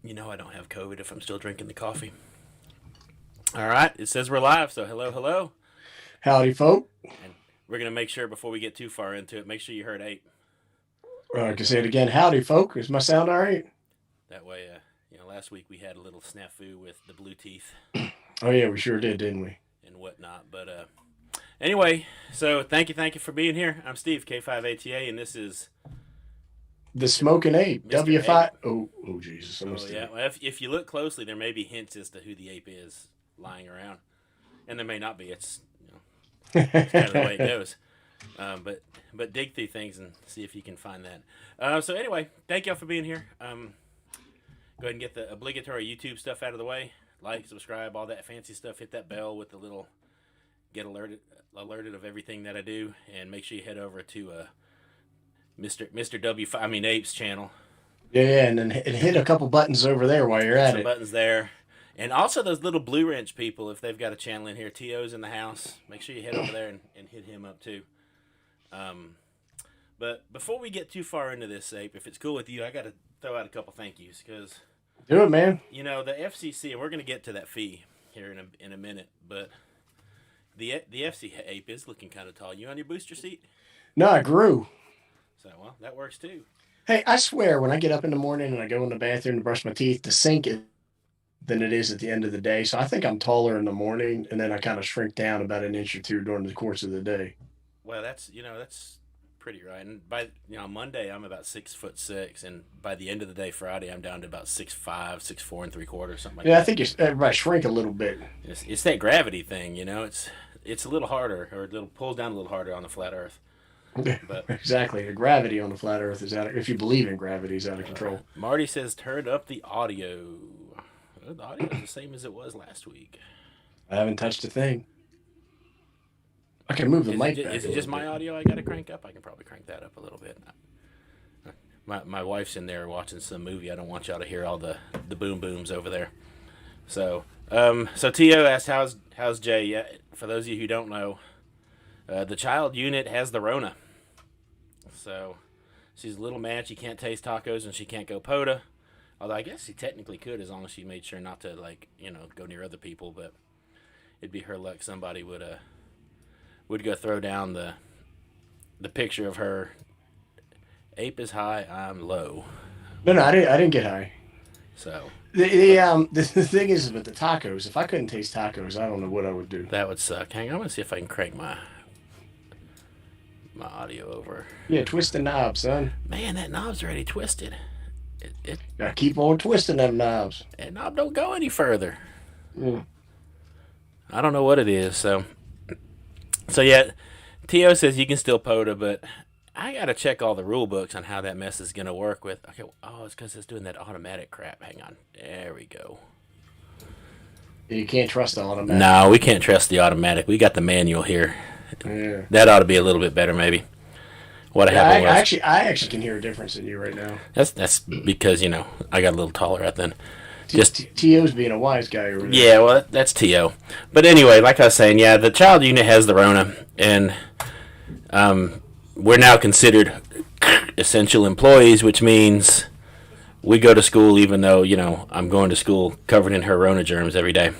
You know I don't have COVID if I'm still drinking the coffee. All right, it says we're live, so hello, hello. Howdy, folk. And we're going to make sure before we get too far into it, make sure you heard 8. I can say it again. Howdy, folk. Is my sound all right? That way, last week we had a little snafu with the blue teeth Oh, yeah, we sure did, didn't we? and whatnot. But anyway, so thank you for being here. I'm Steve, K5ATA, and this is The Smoking Ape. Mr. W5. Ape. Oh, Jesus. Oh, yeah. Well, if you look closely, there may be hints as to who the ape is lying around. And there may not be. It's it's kind of the way it goes. But dig through things and see if you can find that. So anyway, thank y'all for being here. Go ahead and get the obligatory YouTube stuff out of the way. Like, subscribe, all that fancy stuff. Hit that bell with the little get alerted of everything that I do, and make sure you head over to Mr. Ape's channel. Yeah, and then hit a couple buttons over there while you're at Some it. buttons there. And also those little Blue Wrench people, if they've got a channel in here, T.O.'s in the house, make sure you head over there and hit him up too. But before we get too far into this, Ape, if it's cool with you, I got to throw out a couple thank yous because, Do it, man. the FCC, and we're going to get to that fee here in a minute, but the FC Ape is looking kind of tall. You on your booster seat? No, I grew. So, well, that works too. Hey, I swear, when I get up in the morning and I go in the bathroom to brush my teeth, the sink is than it is at the end of the day. So I think I'm taller in the morning, and then I kind of shrink down about an inch or two during the course of the day. Well, that's pretty right. And by Monday I'm about 6'6", and by the end of the day Friday I'm down to about 6'5", 6'4" and 3/4, something like Yeah, I that. think everybody shrink a little bit. It's that gravity thing, It's a little harder, or it pulls down a little harder on the flat Earth. But Exactly. The gravity on the flat Earth is out of, if you believe in gravity, is out of control. Marty says turn up the audio. Well, the audio is the same as it was last week. I haven't touched a thing. I can move the Is mic it, back. is a it just little my bit. audio I got to crank up? I can probably crank that up a little bit. My wife's in there watching some movie. I don't want y'all to hear all the boom booms over there. So T.O. asked how's Jay? Yeah, for those of you who don't know, the child unit has the Rona. So she's a little mad. She can't taste tacos and she can't go POTA. Although I guess she technically could, as long as she made sure not to go near other people. But it'd be her luck somebody would go throw down the picture of her. Ape is high, I'm low. No, I didn't get high. So The thing is with the tacos, if I couldn't taste tacos, I don't know what I would do. that would suck. Hang on, I'm gonna see if I can crank my audio over. Yeah, twist the knob, son. Man, that knob's already twisted. Gotta keep on twisting them knobs. That knob don't go any further. Mm. I don't know what it is. So yeah, T.O. says you can still POTA, but I gotta check all the rule books on how that mess is gonna work with. Okay, it's because it's doing that automatic crap. Hang on, there we go. You can't trust the automatic. No, we can't trust the automatic. We got the manual here. Yeah. That ought to be a little bit better, maybe. What Yeah, happened was I actually can hear a difference in you right now. that's because I got a little taller right then. Just To's being a wise guy over there. yeah, well that's T.O. But anyway, like I was saying, yeah, the child unit has the Rona, and we're now considered essential employees, which means we go to school even though I'm going to school covered in her Rona germs every day.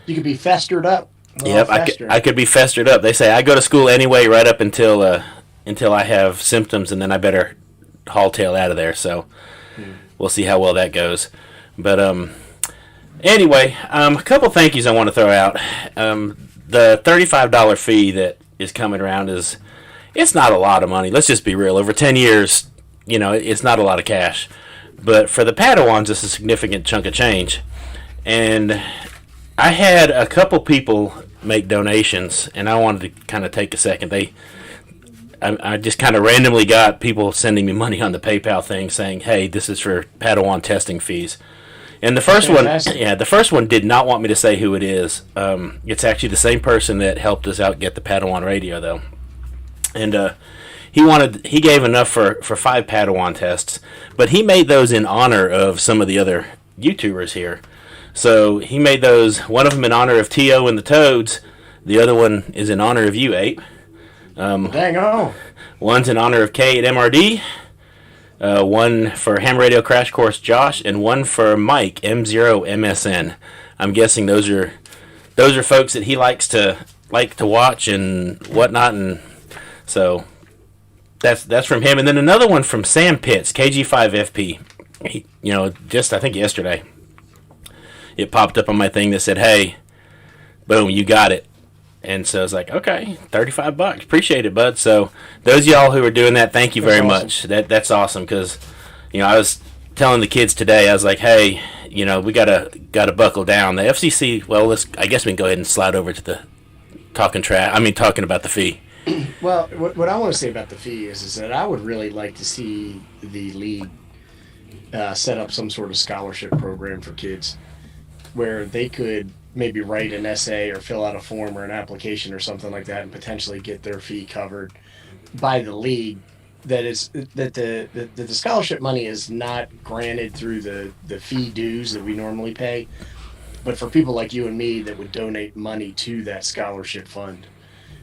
You could be festered up. Yep, I could be festered up. They say I go to school anyway, right up until I have symptoms, and then I better haul tail out of there. So we'll see how well that goes. But anyway, a couple thank yous I want to throw out. The $35 fee that is coming around it's not a lot of money. Let's just be real. Over 10 years, it's not a lot of cash. But for the Padawans, it's a significant chunk of change. And I had a couple people make donations, and I wanted to kind of take a second. I just kind of randomly got people sending me money on the PayPal thing saying, hey, this is for Padawan testing fees. And the first one did not want me to say who it is. It's actually the same person that helped us out get the Padawan radio, though. And he gave enough for 5 Padawan tests, but he made those in honor of some of the other YouTubers here. So he made those, one of them in honor of T.O. and the Toads, the other one is in honor of you, Ape. Dang, oh. One's in honor of K at MRD. One for Ham Radio Crash Course Josh, and one for Mike M0MSN. I'm guessing those are folks that he likes to watch and whatnot, and so that's from him. And then another one from Sam Pitts, KG5FP. He, just I think yesterday, it popped up on my thing that said, "Hey, boom, you got it." And so I was like, okay, $35. Appreciate it, bud. So those of y'all who are doing that, thank you very much. That's awesome because, I was telling the kids today, I was like, hey, we gotta buckle down. The FCC, well, I guess we can go ahead and slide over to the talking about the fee. Well, what I want to say about the fee is that I would really like to see the league set up some sort of scholarship program for kids where they could maybe write an essay or fill out a form or an application or something like that and potentially get their fee covered by the league. That the scholarship money is not granted through the fee dues that we normally pay, but for people like you and me that would donate money to that scholarship fund.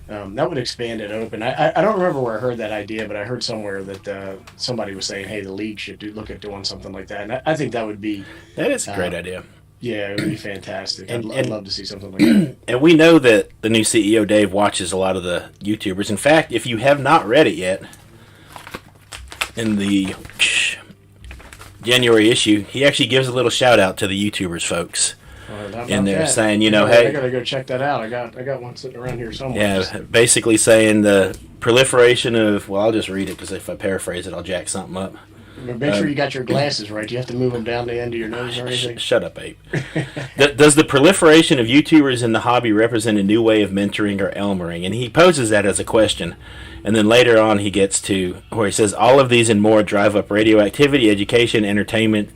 That would expand it open. I don't remember where I heard that idea, but I heard somewhere that somebody was saying, hey, the league should look at doing something like that. And I think that would be... That is a great idea. Yeah, it would be fantastic. I'd love to see something like that. And we know that the new CEO, Dave, watches a lot of the YouTubers. In fact, if you have not read it yet, in the January issue, he actually gives a little shout-out to the YouTubers, folks. And they're saying, hey... I gotta go check that out. I got one sitting around here somewhere. Yeah, basically saying the proliferation of... Well, I'll just read it, because if I paraphrase it, I'll jack something up. Make sure you got your glasses right. Do you have to move them down the end of your nose or anything? Shut up, Ape. Does the proliferation of YouTubers in the hobby represent a new way of mentoring or elmering? And he poses that as a question. And then later on he gets to where he says, all of these and more drive up radioactivity, education, entertainment,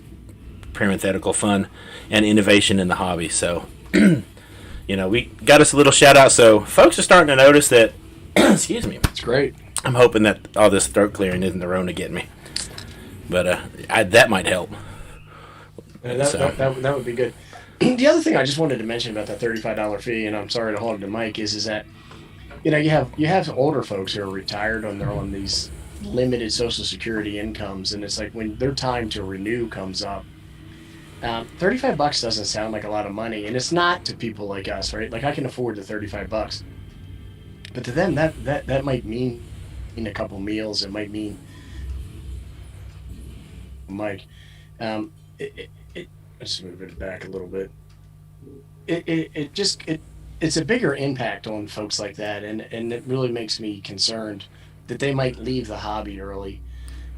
parenthetical fun, and innovation in the hobby. So, we got us a little shout out. So folks are starting to notice that, excuse me. It's great. I'm hoping that all this throat clearing isn't the Rona getting me. But that might help. Yeah, that would be good. The other thing I just wanted to mention about that $35 fee, and I'm sorry to hog the mic, is that you have older folks who are retired on these limited Social Security incomes, and it's like when their time to renew comes up, $35 doesn't sound like a lot of money, and it's not to people like us, right? Like I can afford the $35, but to them that might mean a couple meals. It might mean Mike, let's move it back a little bit. It's a bigger impact on folks like that, and it really makes me concerned that they might leave the hobby early.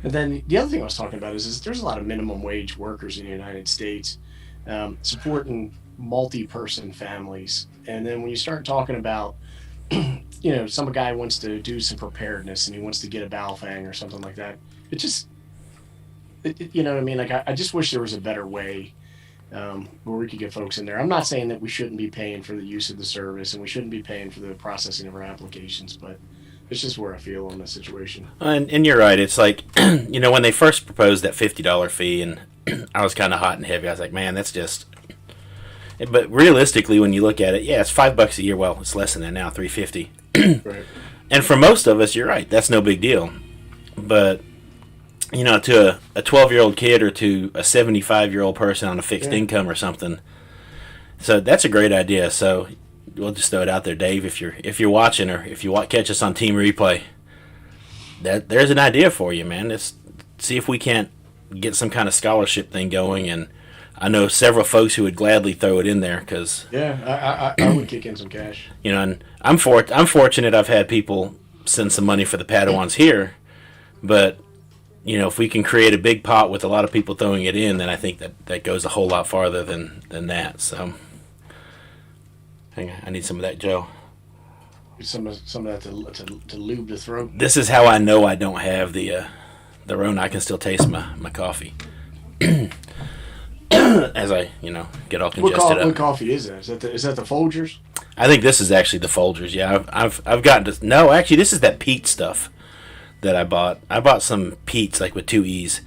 And then the other thing I was talking about is there's a lot of minimum wage workers in the United States supporting multi-person families, and then when you start talking about some guy wants to do some preparedness and he wants to get a Balfang or something like that, it just you know what I mean? Like, I just wish there was a better way where we could get folks in there. I'm not saying that we shouldn't be paying for the use of the service and we shouldn't be paying for the processing of our applications, but it's just where I feel on the situation. And you're right. It's like, when they first proposed that $50 fee, and I was kind of hot and heavy. I was like, man, that's just... But realistically, when you look at it, yeah, it's $5 a year. Well, it's less than that now, $350. Right. And for most of us, you're right. That's no big deal. But... to a 12-year-old kid or to a 75-year-old person on a fixed income or something. So that's a great idea. So we'll just throw it out there, Dave. If you're watching or if you catch us on Team Replay, there's an idea for you, man. Let's see if we can't get some kind of scholarship thing going. And I know several folks who would gladly throw it in there because I would kick in some cash. And I'm fortunate. I've had people send some money for the Padawans here, but. If we can create a big pot with a lot of people throwing it in, then I think that goes a whole lot farther than that. So, hang on, I need some of that, Joe. Some of that to lube the throat. This is how I know I don't have the Rona. I can still taste my coffee as I get all congested up. What coffee is that? Is that the Folgers? I think this is actually the Folgers. Yeah, I've gotten to no. Actually, this is that peat stuff. That I bought. I bought some Pete's, like with 2 E's.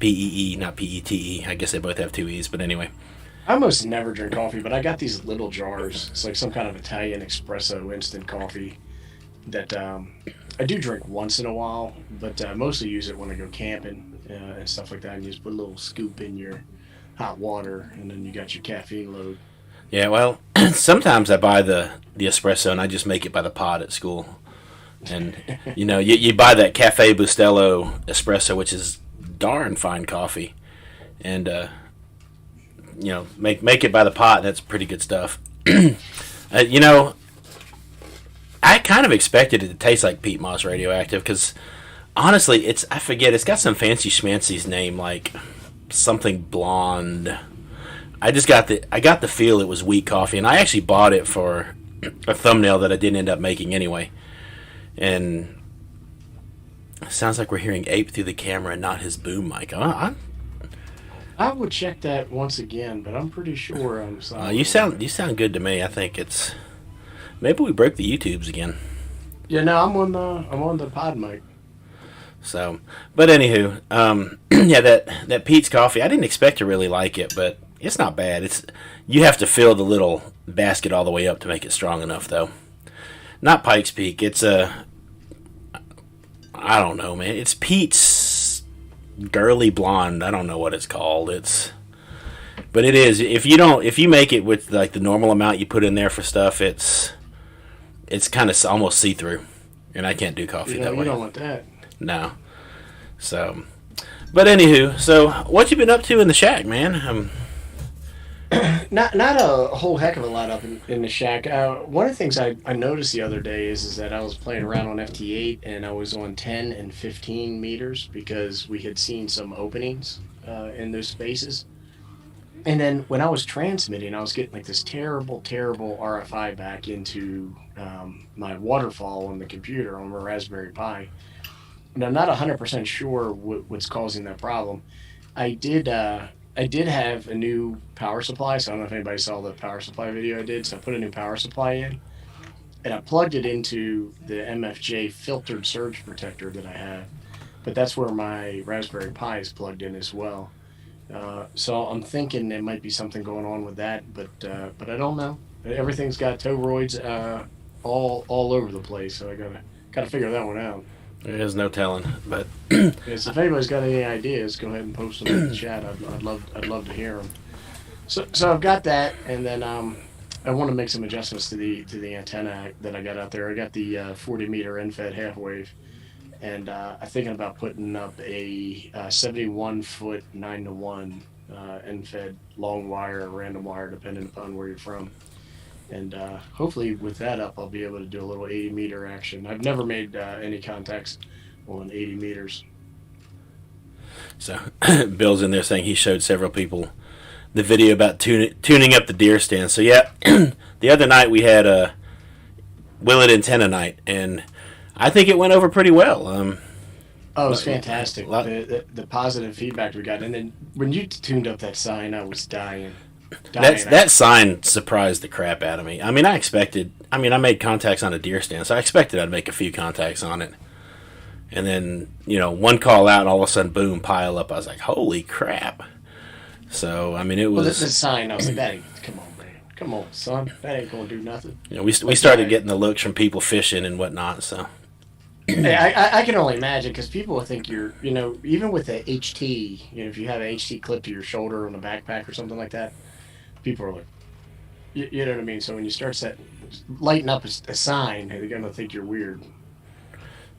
P-E-E, not P-E-T-E. I guess they both have 2 E's, but anyway. I almost never drink coffee, but I got these little jars. It's like some kind of Italian espresso instant coffee that I do drink once in a while, but I mostly use it when I go camping. and stuff like that, and you just put a little scoop in your hot water, and then you got your caffeine load. Yeah, well, sometimes I buy the espresso and I just make it by the pot at school. And you buy that Cafe Bustelo espresso, which is darn fine coffee, and make it by the pot. That's pretty good stuff. You know, I kind of expected it to taste like peat moss radioactive because honestly, I forget, it's got some fancy schmancy's name like something blonde. I got the feel it was wheat coffee, and I actually bought it for a thumbnail that I didn't end up making anyway. And it sounds like we're hearing Ape through the camera and not his boom mic. I would check that once again, but I'm pretty sure I'm sorry. You sound good to me. I think it's maybe we broke the YouTubes again. Yeah, no, I'm on the pod mic. So, but anywho, yeah, that Pete's coffee. I didn't expect to really like it, but it's not bad. You have to fill the little basket all the way up to make it strong enough, though. Not Pikes Peak. It's I don't know, man. It's Pete's girly blonde. I don't know what it's called. But it is. If you make it with like the normal amount you put in there for stuff, it's kind of almost see through, and I can't do coffee that way. You don't want that. No. So, but anywho, so what you been up to in the shack, man? Not a whole heck of a lot up in the shack. One of the things I noticed the other day is that I was playing around on FT8 and I was on 10 and 15 meters because we had seen some openings in those spaces. And then when I was transmitting, I was getting like this terrible, terrible RFI back into my waterfall on the computer on my Raspberry Pi. And I'm not 100% sure what's causing that problem. I did have a new power supply, so I don't know if anybody saw the power supply video I did. So I put a new power supply in, and I plugged it into the MFJ filtered surge protector that I have. But that's where my Raspberry Pi is plugged in as well. So I'm thinking there might be something going on with that, but I don't know. Everything's got toroids all over the place, so I gotta figure that one out. There's no telling, but yes, if anybody's got any ideas, go ahead and post them in the chat. I'd love to hear them. So I've got that, and then I want to make some adjustments to the antenna that I got out there. I got the 40 meter end-fed half wave, and I'm thinking about putting up a 71 foot 9-to-1 end-fed long wire or random wire, depending upon where you're from. And hopefully with that up, I'll be able to do a little 80 meter action. I've never made any contacts on 80 meters. So Bill's in there saying he showed several people the video about tuning up the deer stand. So yeah, the other night we had a Willet antenna night, and I think it went over pretty well. It was fantastic. The positive feedback we got. And then when you tuned up that sign, I was dying. That sign surprised the crap out of me. I mean, I made contacts on a deer stand, so I expected I'd make a few contacts on it. And then, one call out, and all of a sudden, boom, pile up. I was like, holy crap. So, I mean, it was... Well, this is a sign. I was like, come on, man. Come on, son. That ain't going to do nothing. We started getting the looks from people fishing and whatnot, so... Hey, I can only imagine, because people will think you're, even with the HT, if you have an HT clip to your shoulder on a backpack or something like that, people are like, you know what I mean? So when you start lighting up a sign, they're going to think you're weird.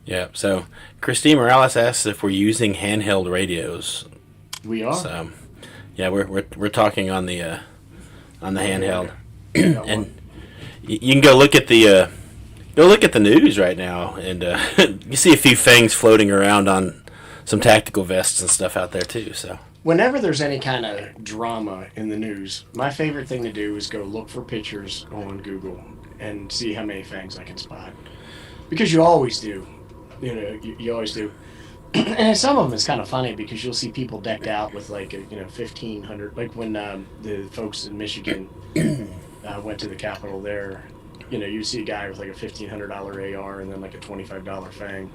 Yeah, so Christine Morales asks if we're using handheld radios. We are. So, yeah, we're talking on the handheld. And you can go look at the news right now, and you see a few fangs floating around on some tactical vests and stuff out there too, so... Whenever there's any kind of drama in the news, my favorite thing to do is go look for pictures on Google and see how many fangs I can spot. Because you always do. You always do. And some of them is kind of funny because you'll see people decked out with like, 1,500, like when the folks in Michigan went to the Capitol there, you see a guy with like a $1,500 AR and then like a $25 fang.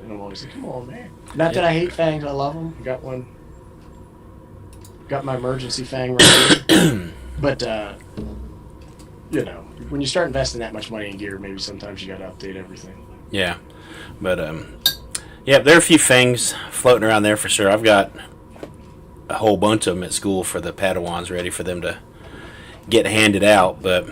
And I'm always like, come on, man. Not that I hate fangs, I love them. Got one. Got my emergency fang right here. But, when you start investing that much money in gear, maybe sometimes you got to update everything. Yeah. But, Yeah, there are a few fangs floating around there for sure. I've got a whole bunch of them at school for the Padawans, ready for them to get handed out. But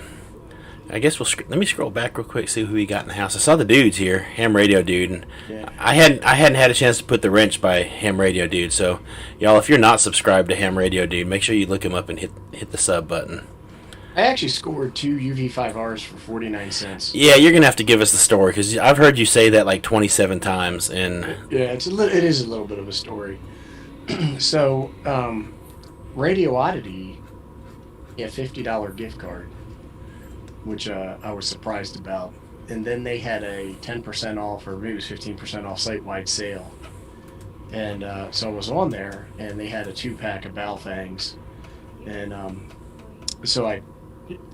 I guess let me scroll back real quick, see who we got in the house. I saw the dudes here, Ham Radio Dude, and Yeah. I hadn't had a chance to put the wrench by Ham Radio Dude. So y'all, if you're not subscribed to Ham Radio Dude, make sure you look him up and hit the sub button. I actually scored 2 UV5Rs for 49 cents. Yeah, you're gonna have to give us the story because I've heard you say that like 27 times, and Yeah, it is a little bit of a story. So, Radio Oddity, a $50 gift card, which I was surprised about. And then they had a 10% off, or maybe it was 15% off site-wide sale. And so I was on there, and they had a 2-pack of Balfangs. And so I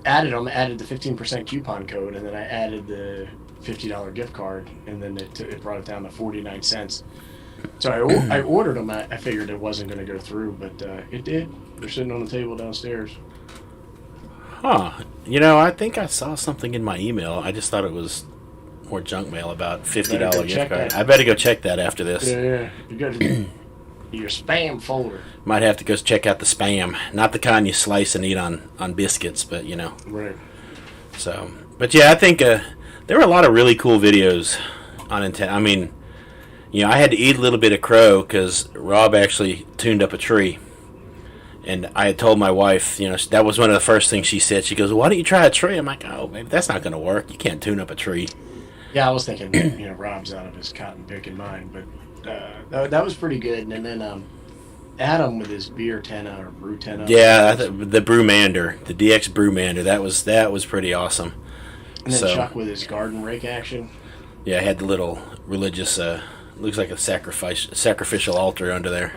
added the 15% coupon code, and then I added the $50 gift card, and then it brought it down to 49 cents. So I ordered them. I figured it wasn't going to go through, but it did. They're sitting on the table downstairs. huh? I think I saw something in my email. I just thought it was more junk mail about $50 gift card. I better go check that after this. Yeah. You got to your spam folder. Might have to go check out the spam. Not the kind you slice and eat on biscuits, but Right. So, but yeah, I think there were a lot of really cool videos on intent. I mean, I had to eat a little bit of crow because Rob actually tuned up a tree. And I had told my wife, that was one of the first things she said. She goes, "Why don't you try a tree?" I'm like, "Oh, baby, that's not going to work. You can't tune up a tree." Yeah, I was thinking, Rob's out of his cotton picking mind, but that was pretty good. And then Adam with his beer tenna or brew tenna. Yeah, the Brewmander, the DX Brewmander, that was pretty awesome. And then Chuck with his garden rake action. Yeah, I had the little religious, looks like a sacrificial altar under there.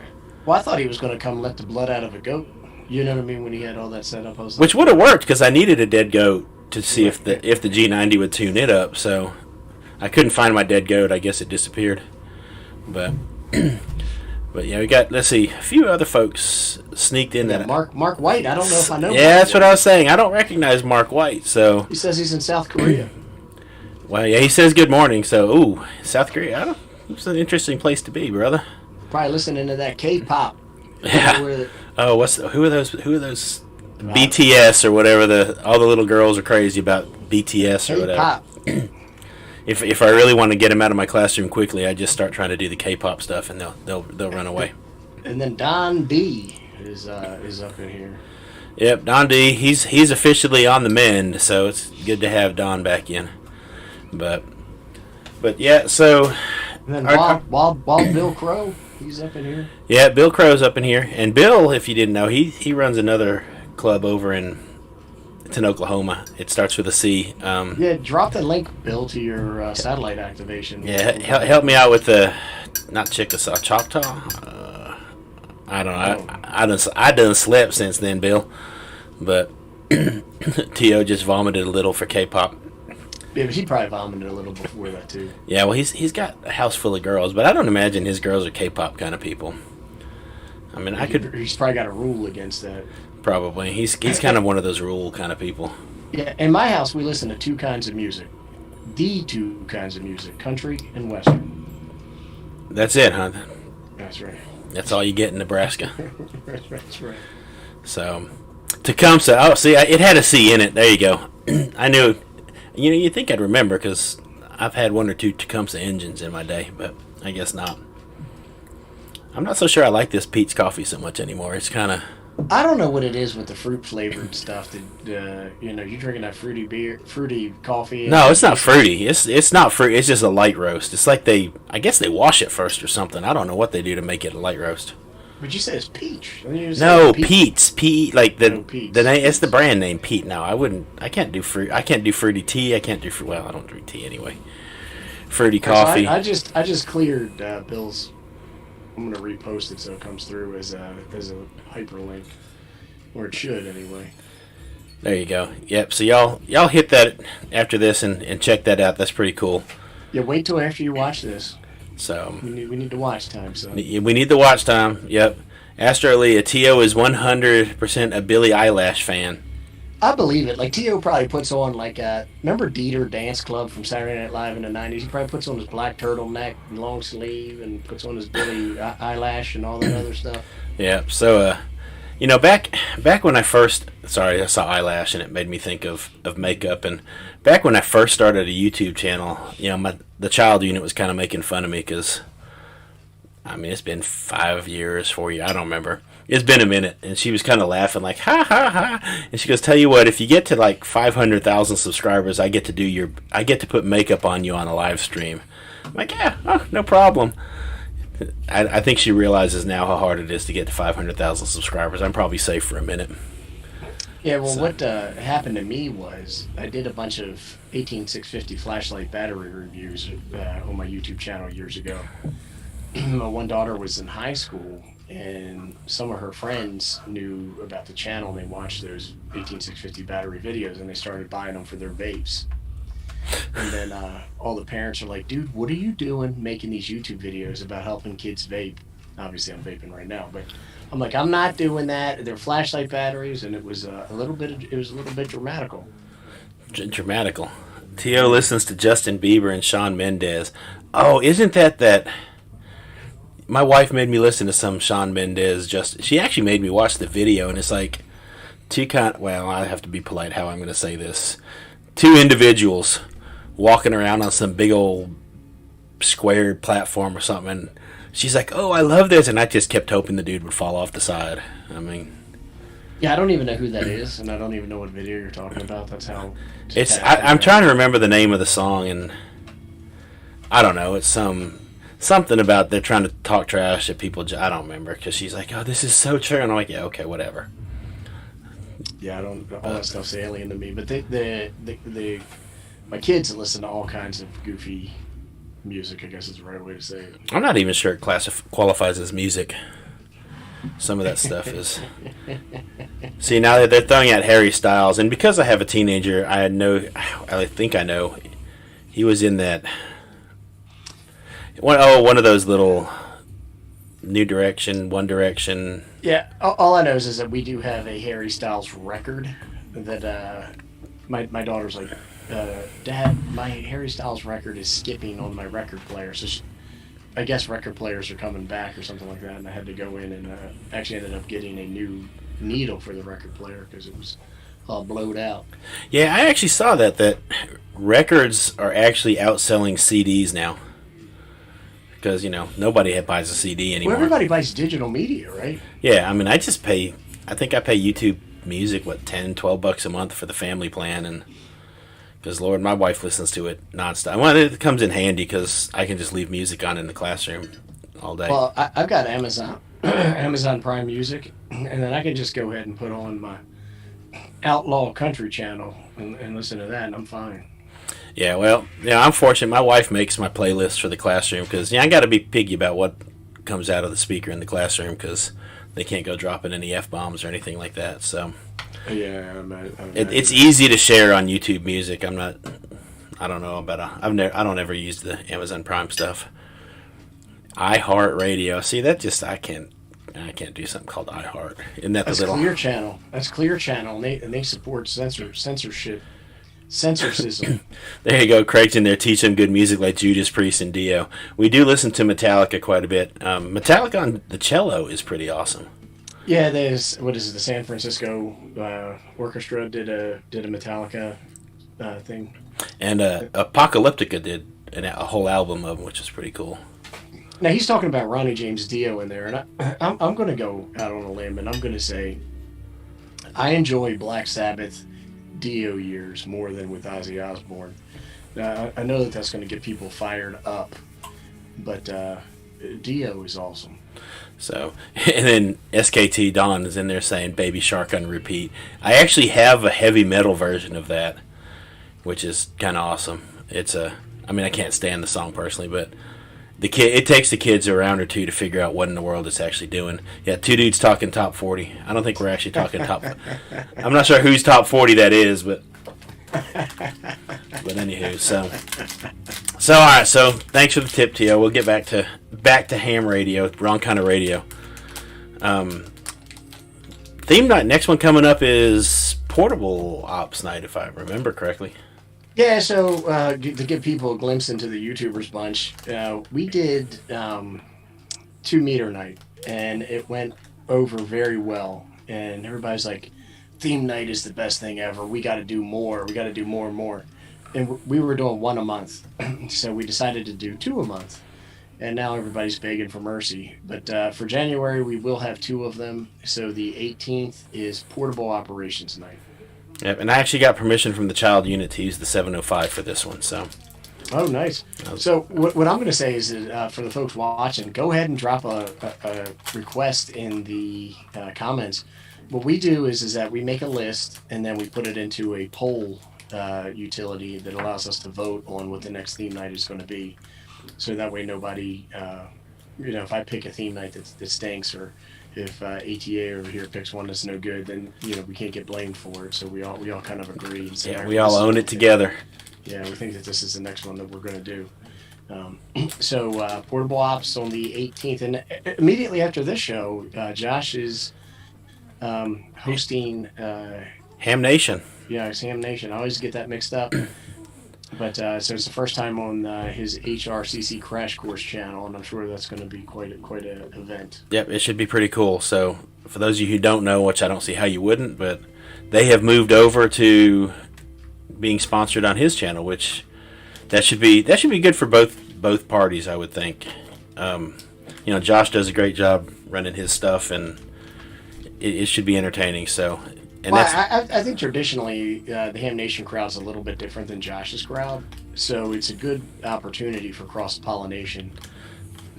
Well, I thought he was going to come let the blood out of a goat. You know what I mean? When he had all that set up, I was like, which would have worked because I needed a dead goat to see if the G90 would tune it up. So I couldn't find my dead goat. I guess it disappeared. But yeah, we got, let's see, a few other folks sneaked in. That Mark White. I don't know if I know. Yeah, that's what I was saying. I don't recognize Mark White. So he says he's in South Korea. Well, yeah, he says good morning. So, South Korea. It's an interesting place to be, brother. Probably listening to that K-pop. Yeah. Oh, who are those? BTS or whatever. All the little girls are crazy about BTS or whatever. If I really want to get them out of my classroom quickly, I just start trying to do the K-pop stuff, and they'll run away. And then Don D is up in here. Yep, Don D. He's officially on the mend, so it's good to have Don back in. But yeah, so. And then Wild Bill Crow, he's up in here. Yeah, Bill Crow's up in here, and Bill, if you didn't know, he runs another club over it's in Oklahoma. It starts with a C. Yeah, drop the link, Bill, to your satellite activation. Yeah, help me out with the not Chickasaw, Choctaw. I don't know. I done slept since then, Bill. But T.O. just vomited a little for K-pop. Yeah, but he probably vomited a little before that too. Yeah, well, he's got a house full of girls, but I don't imagine his girls are K-pop kind of people. I mean, He's probably got a rule against that. Probably. He's kind of one of those rule kind of people. Yeah, in my house, we listen to 2 kinds of music. The 2 kinds of music, country and western. That's it, huh? That's right. That's all you get in Nebraska. That's right. So, Tecumseh. Oh, see, it had a C in it. There you go. I knew. You'd think I'd remember because I've had 1 or 2 Tecumseh engines in my day, but I guess not. I'm not so sure I like this Pete's coffee so much anymore. It's kind of... I don't know what it is with the fruit flavored stuff that you're drinking that fruity coffee. No, it's not fruity. It's not fruit. It's just a light roast. It's like I guess they wash it first or something. I don't know what they do to make it a light roast. But you said it's peach. No, Pete's. Pete, like Pete's. the name. It's the brand name Pete. No, I can't do fruit. I can't do fruity tea. I can't do fruit. Well, I don't drink tea anyway. Fruity coffee. So I just cleared Bill's. I'm gonna repost it so it comes through as a hyperlink, or it should anyway. There you go. Yep. So y'all hit that after this and check that out. That's pretty cool. Yeah. Wait till after you watch this. So we need the watch time. So we need the watch time. Yep. Astro Leah, T.O. is 100% a Billie Eilish fan. I believe it. Like T.O. probably puts on like remember Dieter Dance Club from Saturday Night Live in the '90s. He probably puts on his black turtleneck and long sleeve, and puts on his Billy eyelash and all that other stuff. Yeah. So, back when I first, sorry, I saw eyelash and it made me think of makeup. And back when I first started a YouTube channel, the child unit was kind of making fun of me because, I mean, it's been 5 years, 4 years, I don't remember. It's been a minute, and she was kind of laughing like, ha ha ha. And she goes, "Tell you what, if you get to like 500,000 subscribers, I get to put makeup on you on a live stream." I'm like, "Yeah, no problem." I think she realizes now how hard it is to get to 500,000 subscribers. I'm probably safe for a minute. Yeah, well, what happened to me was I did a bunch of 18650 flashlight battery reviews on my YouTube channel years ago. My one daughter was in high school, and some of her friends knew about the channel, and they watched those 18650 battery videos, and they started buying them for their vapes. And then all the parents are like, "Dude, what are you doing making these YouTube videos about helping kids vape?" Obviously, I'm vaping right now, but I'm like, "I'm not doing that. They're flashlight batteries," and it was a little bit dramatical. Dramatical. T.O. listens to Justin Bieber and Shawn Mendes. Oh, isn't that? My wife made me listen to some Shawn Mendes. She actually made me watch the video, and it's like well, I have to be polite how I'm going to say this. Two individuals walking around on some big old squared platform or something. And she's like, "Oh, I love this," and I just kept hoping the dude would fall off the side. I mean, yeah, I don't even know who that is, and I don't even know what video you're talking about. That's how it's. I'm trying to remember the name of the song, and I don't know. It's something about they're trying to talk trash at people. I don't remember, because she's like, "Oh, this is so true," and I'm like, "Yeah, okay, whatever." Yeah, I don't. All that stuff's alien to me. But my kids listen to all kinds of goofy music, I guess is the right way to say it. I'm not even sure it qualifies as music. Some of that stuff is. See, now that they're throwing out Harry Styles, and because I have a teenager, I think I know, he was in that. One of those little New Direction, One Direction. Yeah, all I know is that we do have a Harry Styles record that my daughter's like, "Dad, my Harry Styles record is skipping on my record player." So I guess record players are coming back or something like that, and I had to go in and actually ended up getting a new needle for the record player because it was all blowed out. Yeah, I actually saw that records are actually outselling CDs now. Because, nobody buys a CD anymore. Well, everybody buys digital media, right? Yeah, I mean, I think I pay YouTube Music, $10, $12 a month for the family plan, and because, Lord, my wife listens to it nonstop. Well, it comes in handy because I can just leave music on in the classroom all day. Well, I've got Amazon Prime Music, and then I can just go ahead and put on my Outlaw Country channel and listen to that, and I'm fine. Yeah, well, I'm fortunate. My wife makes my playlist for the classroom because I got to be picky about what comes out of the speaker in the classroom because they can't go dropping any F-bombs or anything like that. So, yeah, it's easy to share on YouTube Music. I don't know about I don't ever use the Amazon Prime stuff. iHeartRadio. See, I can't do something called iHeart. Isn't that That's the little Clear Channel? That's Clear Channel, and they support censorship. Censorship. There you go. Craig's in there teaching good music like Judas Priest and Dio. We do listen to Metallica quite a bit. Metallica on the cello is pretty awesome. Yeah, the San Francisco Orchestra did a Metallica thing. And Apocalyptica did a whole album of them, which is pretty cool. Now he's talking about Ronnie James Dio in there, and I'm going to go out on a limb, and I'm going to say I enjoy Black Sabbath Dio years more than with Ozzy Osbourne. Now, I know that's going to get people fired up, but Dio is awesome. So, and then SKT Dawn is in there saying Baby Shark on repeat. I actually have a heavy metal version of that, which is kind of awesome. I can't stand the song personally, but it takes the kids around or two to figure out what in the world it's actually doing. Yeah, two dudes talking top 40. I don't think we're actually talking top. I'm not sure whose top 40 that is, but anywho, so all right. So thanks for the tip, Tio. We'll get back to ham radio, wrong kind of radio. Theme night. Next one coming up is portable ops night, if I remember correctly. Yeah, so to give people a glimpse into the YouTubers bunch, we did 2 meter night, and it went over very well. And everybody's like, "Theme night is the best thing ever. We got to do more. We got to do more and more." And we were doing one a month, so we decided to do two a month. And now everybody's begging for mercy. But for January, we will have two of them. So the 18th is portable operations night. Yep, and I actually got permission from the child unit to use the 705 for this one. So. Oh, nice. So what I'm going to say is that for the folks watching, go ahead and drop a request in the comments. What we do is that we make a list, and then we put it into a poll utility that allows us to vote on what the next theme night is going to be. So that way nobody, if I pick a theme night that stinks, or if ATA over here picks one that's no good, then we can't get blamed for it. So we all kind of agree. And say, yeah, we all own it together. Yeah, we think that this is the next one that we're going to do. So portable ops on the 18th, and immediately after this show, Josh is hosting Ham Nation. Yeah, it's Ham Nation. I always get that mixed up. But so it's the first time on his HRCC Crash Course channel, and I'm sure that's going to be quite an event. Yep, it should be pretty cool. So for those of you who don't know, which I don't see how you wouldn't, but they have moved over to being sponsored on his channel, which that should be good for both parties, I would think. Josh does a great job running his stuff, and it should be entertaining. So. And I think traditionally the Ham Nation crowd's a little bit different than Josh's crowd, so it's a good opportunity for cross pollination.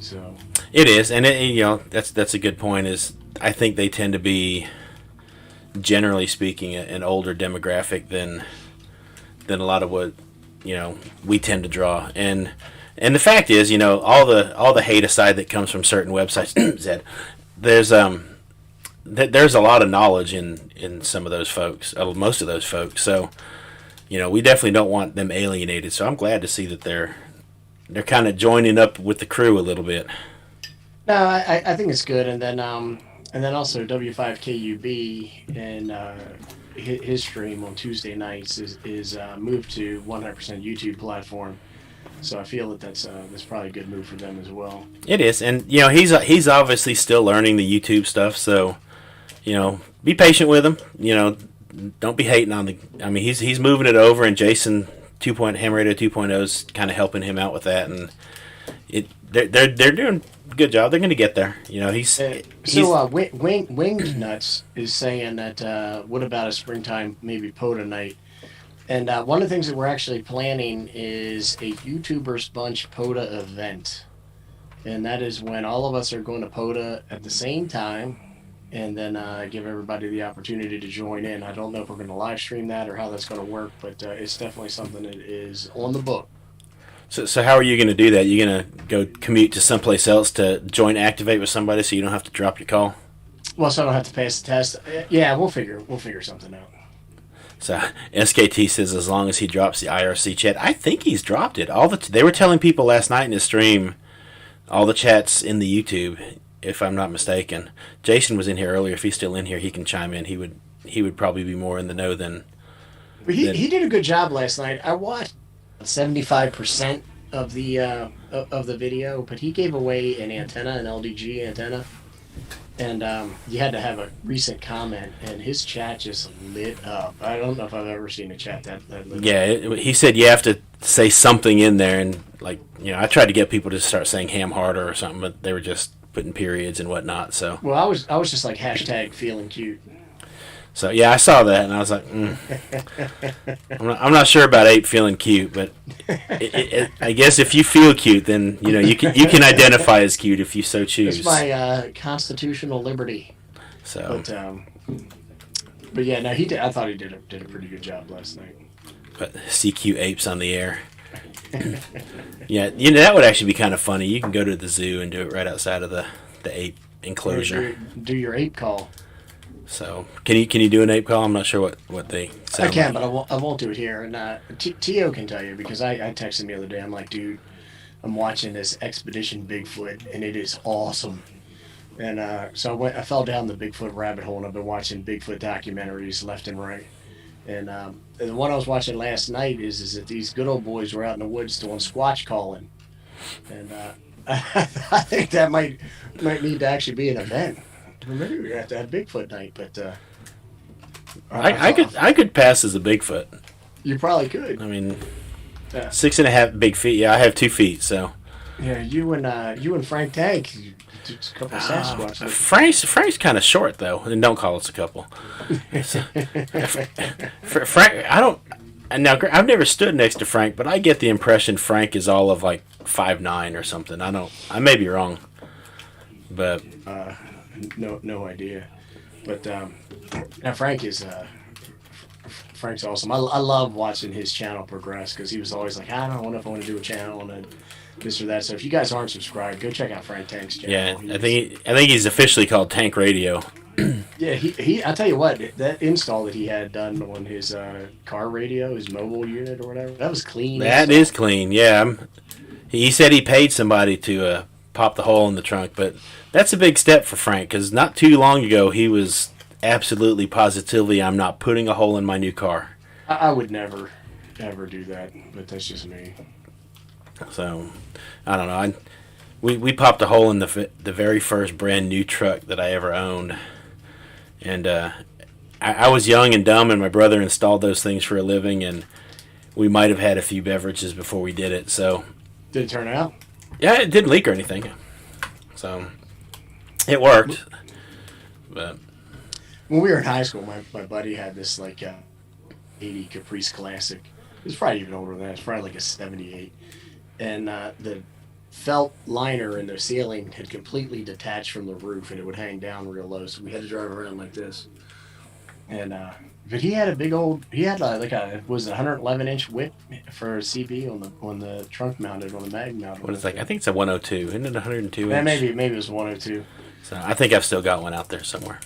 So it is, and that's a good point. Is I think they tend to be, generally speaking, an older demographic than a lot of what we tend to draw. And the fact is, all the hate aside that comes from certain websites, Zed, there's a lot of knowledge in some of those folks, most of those folks. So, we definitely don't want them alienated. So I'm glad to see that they're kind of joining up with the crew a little bit. No, I think it's good. And then also W5KUB and his stream on Tuesday nights is moved to 100% YouTube platform. So I feel that's probably a good move for them as well. It is, and he's obviously still learning the YouTube stuff. So. Be patient with him. Don't be hating on he's moving it over, and Jason Ham Radio 2.0 is kind of helping him out with that, and they're doing a good job. They're going to get there. Winged Nuts is saying that what about a springtime maybe POTA night? And one of the things that we're actually planning is a YouTubers Bunch POTA event, and that is when all of us are going to POTA at the same time. And then give everybody the opportunity to join in. I don't know if we're going to live stream that or how that's going to work, but it's definitely something that is on the book. So how are you going to do that? You going to go commute to someplace else to join Activate with somebody so you don't have to drop your call? Well, so I don't have to pass the test. Yeah, we'll figure something out. So SKT says as long as he drops the IRC chat, I think he's dropped it. They were telling people last night in his stream, all the chats in the YouTube. If I'm not mistaken, Jason was in here earlier. If he's still in here, he can chime in. He would probably be more in the know than. He did a good job last night. I watched 75% of the video, but he gave away an antenna, an LDG antenna, and you had to have a recent comment, and his chat just lit up. I don't know if I've ever seen a chat that lit up. He said you have to say something in there, and I tried to get people to start saying ham harder or something, but they were just putting periods and whatnot. So well, I was just like #feeling cute. So yeah, I saw that and I was like, I'm not sure about Ape feeling cute, but I guess if you feel cute, then you can identify as cute if you so choose. It's my constitutional liberty. So, but yeah, no, he did. I thought he did a pretty good job last night. But CQ Apes on the air. Yeah, that would actually be kind of funny. You can go to the zoo and do it right outside of the ape enclosure. Do your ape call. So can you do an ape call? I'm not sure what they sound I can, like. but I won't do it here. And Tio can tell you because I texted him the other day. I'm like, dude, I'm watching this Expedition Bigfoot and it is awesome. And so I fell down the Bigfoot rabbit hole and I've been watching Bigfoot documentaries left and right. And the one I was watching last night is that these good old boys were out in the woods doing squatch calling, and I think that might need to actually be an event. Maybe we have to have Bigfoot night, but I could pass as a Bigfoot. you probably could. I mean, Yeah. 6.5 big feet. Yeah, I have 2 feet, so. Yeah, you and Frank Tank, a couple of Sasquatch. Frank's kind of short though, and don't call us a couple. Frank, I don't. Now I've never stood next to Frank, but I get the impression Frank is all of like 5'9" or something. I don't. I may be wrong, but No idea. But now Frank's awesome. I love watching his channel progress because he was always like, I don't know if I want to do a channel and then this or that. So if you guys aren't subscribed, go check out Frank Tank's channel. yeah, I think he's officially called Tank Radio. Yeah, he. I tell you what, that install that he had done on his car radio, his mobile unit or whatever, that was clean. That is clean. Yeah, he said he paid somebody to pop the hole in the trunk, but that's a big step for Frank because not too long ago he was absolutely positively, I'm not putting a hole in my new car. I would never ever do that, but that's just me. So I don't know. We popped a hole in the very first brand new truck that I ever owned. And I was young and dumb, and my brother installed those things for a living, and we might have had a few beverages before we did it. So, did it turn out? Yeah, it didn't leak or anything. So, it worked. But when we were in high school, my buddy had this like 80 Caprice Classic. It was probably even older than that. It's probably like a 78. And the felt liner in the ceiling had completely detached from the roof, and it would hang down real low, so we had to drive around like this. And but he had was it 111-inch whip for a CB on the trunk mounted, on the mag mounted. What is it like? I think it's a 102. Isn't it 102 inch? Maybe it was 102. So I think I've still got one out there somewhere.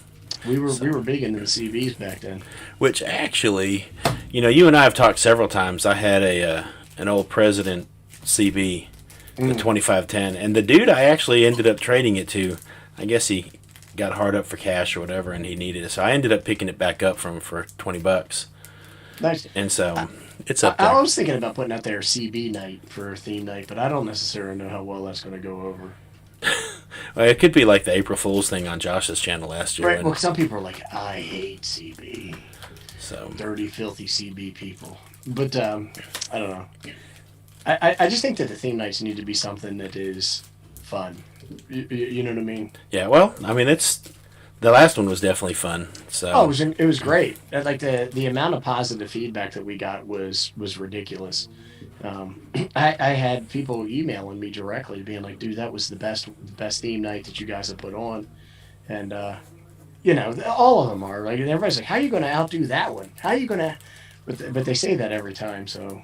We were big into the CBs back then. Which actually, you and I have talked several times. I had an old President CB, the 2510, and the dude I actually ended up trading it to, I guess he got hard up for cash or whatever, and he needed it, so I ended up picking it back up from him for $20. Nice. And so it's up there. I was thinking about putting out there CB night for a theme night, but I don't necessarily know how well that's going to go over. Well, it could be like the April Fool's thing on Josh's channel last year. Right. Well, some people are like, I hate CB. So dirty, filthy CB people. But I don't know. I just think that the theme nights need to be something that is fun. You know what I mean? Yeah. Well, I mean, the last one was definitely fun. So it was great. Like the amount of positive feedback that we got was ridiculous. I had people emailing me directly, being like, "Dude, that was the best theme night that you guys have put on," and all of them are like, everybody's like, "How are you going to outdo that one? How are you going to?" But they say that every time, so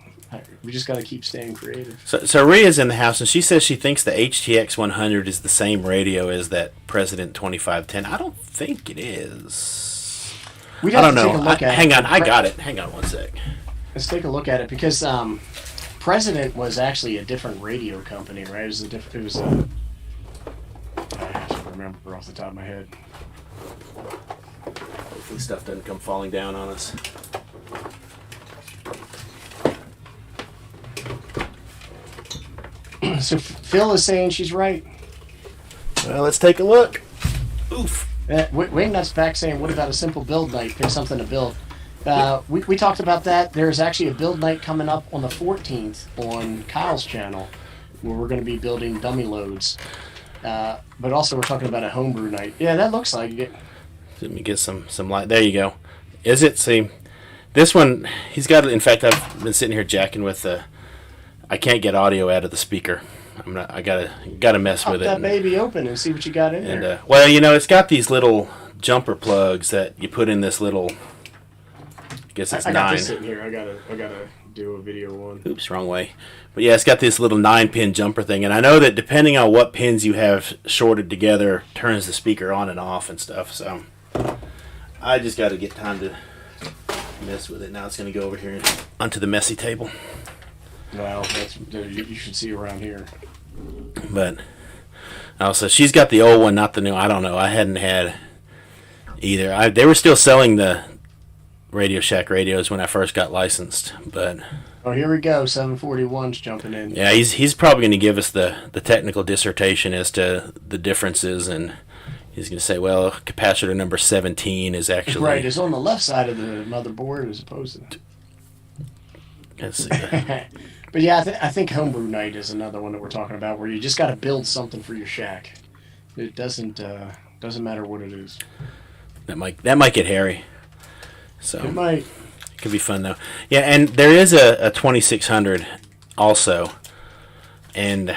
we just got to keep staying creative. So Rhea's in the house, and she says she thinks the HTX 100 is the same radio as that President 2510. I don't think it is. I don't know. Hang on, I got it. Hang on one sec. Let's take a look at it, because President was actually a different radio company, right? I have to remember off the top of my head. Hopefully stuff doesn't come falling down on us. So Phil is saying she's right. Well, let's take a look. Oof. Wingnut's back saying, what about a simple build night? Pick something to build. We talked about that. There's actually a build night coming up on the 14th on Kyle's channel, where we're going to be building dummy loads. But also we're talking about a homebrew night. Yeah, that looks like it. Let me get some light. There you go. Is it? See, this one, he's got it. In fact, I've been sitting here jacking with the... I can't get audio out of the speaker. I gotta mess with it. Pop that baby open and see what you got in there. Well, it's got these little jumper plugs that you put in this little... I guess it's 9. I got this sitting here. I gotta do a video on. Oops, wrong way. But yeah, it's got this little 9-pin jumper thing, and I know that depending on what pins you have shorted together, turns the speaker on and off and stuff. So I just got to get time to mess with it. Now it's going to go over here onto the messy table. Well, you should see around here. But also, she's got the old one, not the new. I don't know. I hadn't had either. They were still selling the Radio Shack radios when I first got licensed, but Oh, here we go. 741's jumping in. yeah, he's probably going to give us the technical dissertation as to the differences, and he's going to say, well, capacitor number 17 is actually right. It's on the left side of the motherboard as opposed to. Let's see. But yeah, I think homebrew night is another one that we're talking about, where you just got to build something for your shack. It doesn't matter what it is. That might get hairy. So it might. It could be fun though. Yeah, and there is a 2600 also, and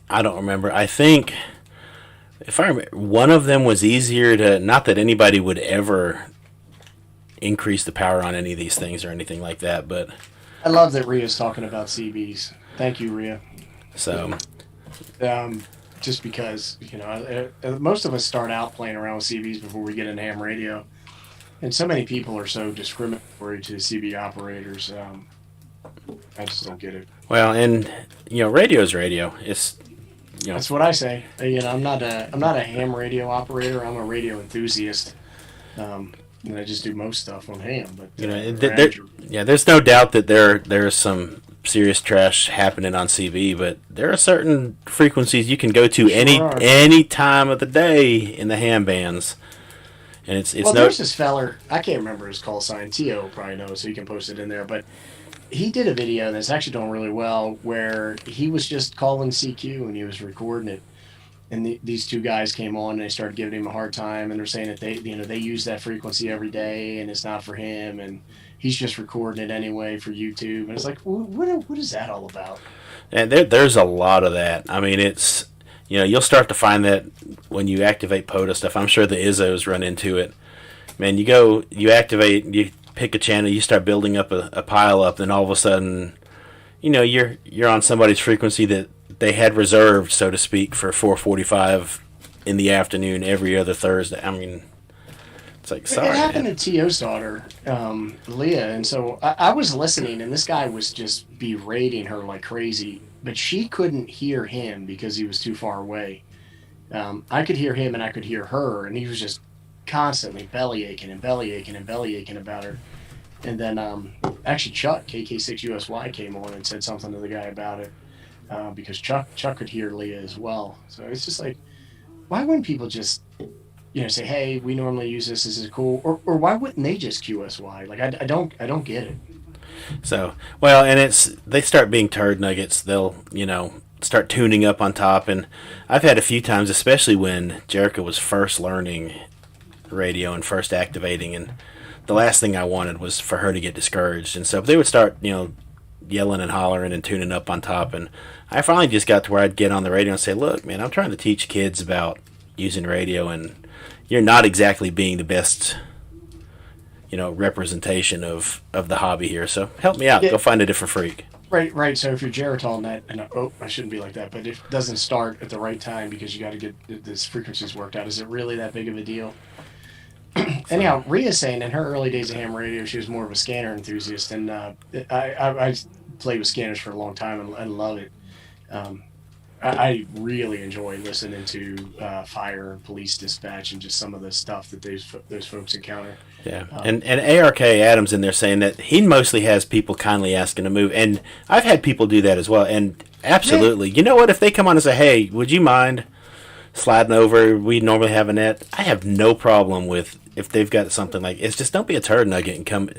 I don't remember. I think if I remember, one of them was easier to. Not that anybody would ever increase the power on any of these things or anything like that, but I love that Rhea's talking about CBs. Thank you, Rhea. So, just because, most of us start out playing around with CBs before we get into ham radio. And so many people are so discriminatory to CB operators. I just don't get it. Well, and, radio is radio. It's, That's what I say. I'm not a ham radio operator. I'm a radio enthusiast. And I just do most stuff on ham. But there's no doubt that there's some serious trash happening on CB, but there are certain frequencies you can go to any time of the day in the ham bands, and it's there's this feller, I can't remember his call sign. Tio probably knows, so you can post it in there. But he did a video that's actually doing really well, where he was just calling CQ and he was recording it. And these two guys came on and they started giving him a hard time, and they're saying that they use that frequency every day and it's not for him, and he's just recording it anyway for YouTube. And it's like, what is that all about? And there's a lot of that. I mean, it's you'll start to find that when you activate POTA stuff. I'm sure the ISOs run into it. Man, you activate, you pick a channel, you start building up a pile up, then all of a sudden, you're on somebody's frequency that they had reserved, so to speak, for 4:45 in the afternoon every other Thursday. I mean, it's like, sorry. It happened to T.O.'s daughter, Leah, and so I was listening, and this guy was just berating her like crazy, but she couldn't hear him because he was too far away. I could hear him and I could hear her, and he was just constantly belly aching about her. And then actually Chuck, KK6USY, came on and said something to the guy about it. Because Chuck could hear Leah as well. So it's just like, why wouldn't people just, say, hey, we normally use this is cool, or why wouldn't they just QSY? Like, I don't get it. So, well, and they start being turd nuggets. They'll, start tuning up on top, and I've had a few times, especially when Jerica was first learning radio and first activating, and the last thing I wanted was for her to get discouraged, and so they would start, yelling and hollering and tuning up on top, and I finally just got to where I'd get on the radio and say, look, man, I'm trying to teach kids about using radio, and you're not exactly being the best representation of the hobby here, so help me out. Go find a different freak. Right. So if you're Geritol net, and I shouldn't be like that, but if it doesn't start at the right time because you got to get this frequencies worked out, is it really that big of a deal? Anyhow, Rhea's saying in her early days of ham radio, she was more of a scanner enthusiast, and I played with scanners for a long time and love it. I really enjoy listening to fire and police dispatch and just some of the stuff that those folks encounter. Yeah, and ARK Adams in there saying that he mostly has people kindly asking to move, and I've had people do that as well, and absolutely. Yeah. You know what? If they come on and say, hey, would you mind sliding over? We normally have a net. I have no problem with if they've got something like, it's just don't be a turd nugget and come,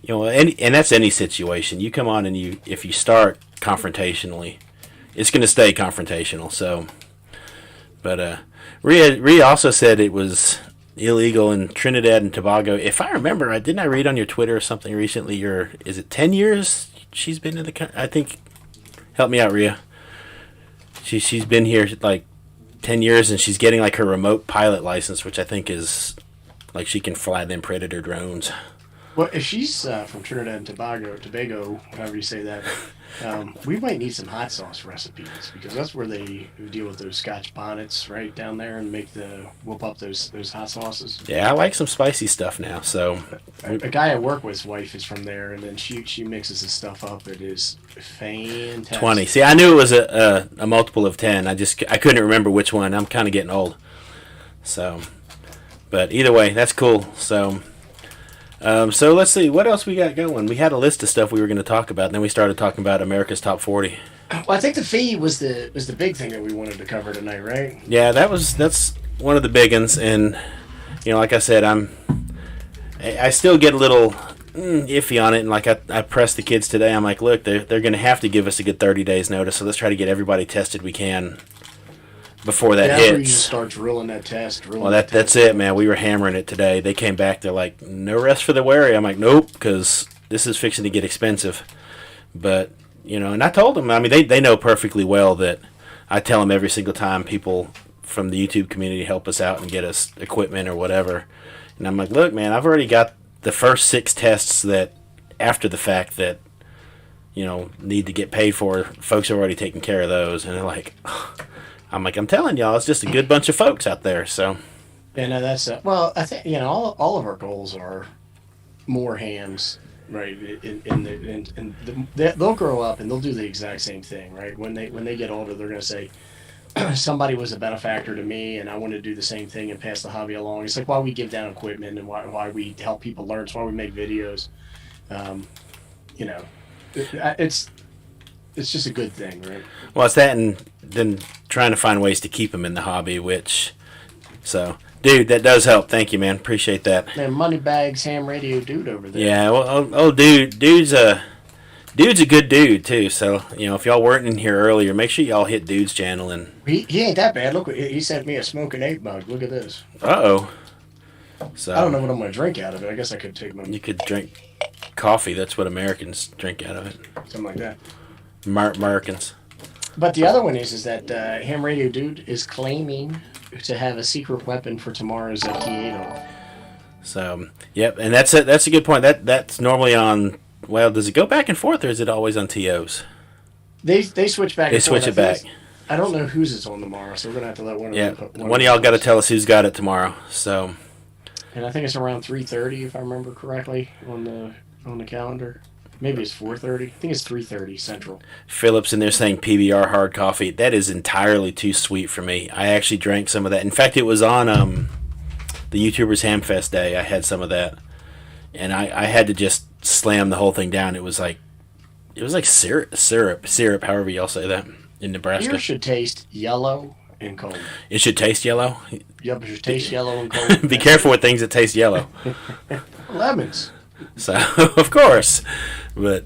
and that's any situation. You come on and if you start confrontationally, it's going to stay confrontational. So, but Rhea also said it was illegal in Trinidad and Tobago. If I remember, didn't I read on your Twitter or something recently? Is it 10 years she's been in the country? I think. Help me out, Rhea. She's been here like 10 years, and she's getting like her remote pilot license, which I think is like she can fly them Predator drones. Well, if she's from Trinidad and Tobago, however you say that, we might need some hot sauce recipes, because that's where they deal with those Scotch bonnets right down there and whoop up those hot sauces. Yeah, I like some spicy stuff now. So a guy I work with's wife is from there, and then she mixes this stuff up. It is fantastic. 20. See, I knew it was a multiple of 10. I couldn't remember which one. I'm kind of getting old. So, but either way, that's cool. So. So let's see, what else we got going? We had a list of stuff we were going to talk about, and then we started talking about America's Top 40. Well, I think the fee was the big thing that we wanted to cover tonight, right? Yeah, that's one of the big ones, and like I said, I still get a little iffy on it, and like I pressed the kids today. I'm like, look, they're going to have to give us a good 30 days notice, so let's try to get everybody tested we can before that hits. Where you just start drilling that test. Well, that's it, man. We were hammering it today. They came back. They're like, no rest for the weary. I'm like, nope, because this is fixing to get expensive. But and I told them. I mean, they know perfectly well that I tell them every single time people from the YouTube community help us out and get us equipment or whatever. And I'm like, look, man, I've already got the first 6 tests that after the fact that need to get paid for. Folks are already taking care of those, and they're like. I'm telling y'all, it's just a good bunch of folks out there. So, yeah, no, that's well. I think all of our goals are more hands, right? They'll grow up and they'll do the exact same thing, right? When they get older, they're going to say, somebody was a benefactor to me, and I want to do the same thing and pass the hobby along. It's like why we give down equipment and why we help people learn. It's why we make videos. It's just a good thing, right? Well, it's that, and then trying to find ways to keep them in the hobby, dude, that does help. Thank you, man. Appreciate that. Man, Moneybags Ham Radio dude over there. Yeah, well, dude's a good dude too. So if y'all weren't in here earlier, make sure y'all hit dude's channel and. He ain't that bad. Look, he sent me a SmokinApe mug. Look at this. Uh-oh. So I don't know what I'm going to drink out of it. I guess I could take my. You could drink coffee. That's what Americans drink out of it. Something like that. Americans. But the other one is that Ham Radio Dude is claiming to have a secret weapon for tomorrow's T8. So, yep, and that's a good point. That's normally on. Well, does it go back and forth, or is it always on TOs? They switch back. They switch it back. I don't know whose it's on tomorrow, so we're gonna have to let one of them. One of y'all got to tell us who's got it tomorrow. So. And I think it's around 3:30, if I remember correctly, on the calendar. Maybe it's 4:30. I think it's 3:30 Central. Phillips in there saying PBR hard coffee. That is entirely too sweet for me. I actually drank some of that. In fact, it was on the YouTubers Hamfest day. I had some of that, and I had to just slam the whole thing down. It was like syrup. However y'all say that in Nebraska. Beer should taste yellow and cold. It should taste yellow. Yep, it should taste yellow and cold. Be careful with things that taste yellow. Lemons. So, of course. But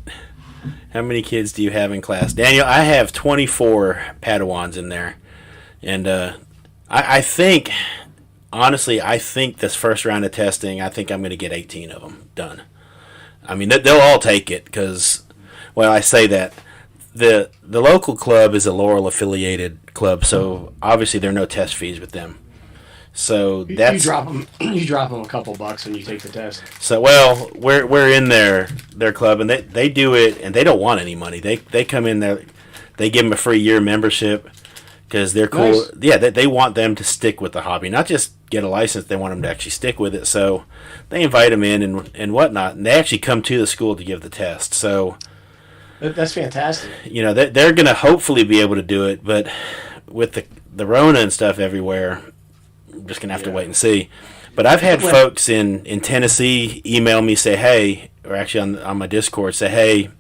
how many kids do you have in class? Daniel, I have 24 Padawans in there. And I think, honestly, this first round of testing, I think I'm going to get 18 of them done. I mean, they'll all take it because, well, I say that. The local club is a Laurel-affiliated club, so obviously there are no test fees with them. So that's you drop them a couple bucks when you take the test. So well, we're in their club, and they do it, and they don't want any money. They come in there, they give them a free year membership because they're cool. Nice. Yeah, they want them to stick with the hobby, not just get a license. They want them to actually stick with it. So they invite them in and whatnot, and they actually come to the school to give the test. So that's fantastic. They're going to hopefully be able to do it, but with the Rona and stuff everywhere. I'm just going to have to wait and see. But I've had folks in Tennessee email me, say, hey, or actually on my Discord, say, hey,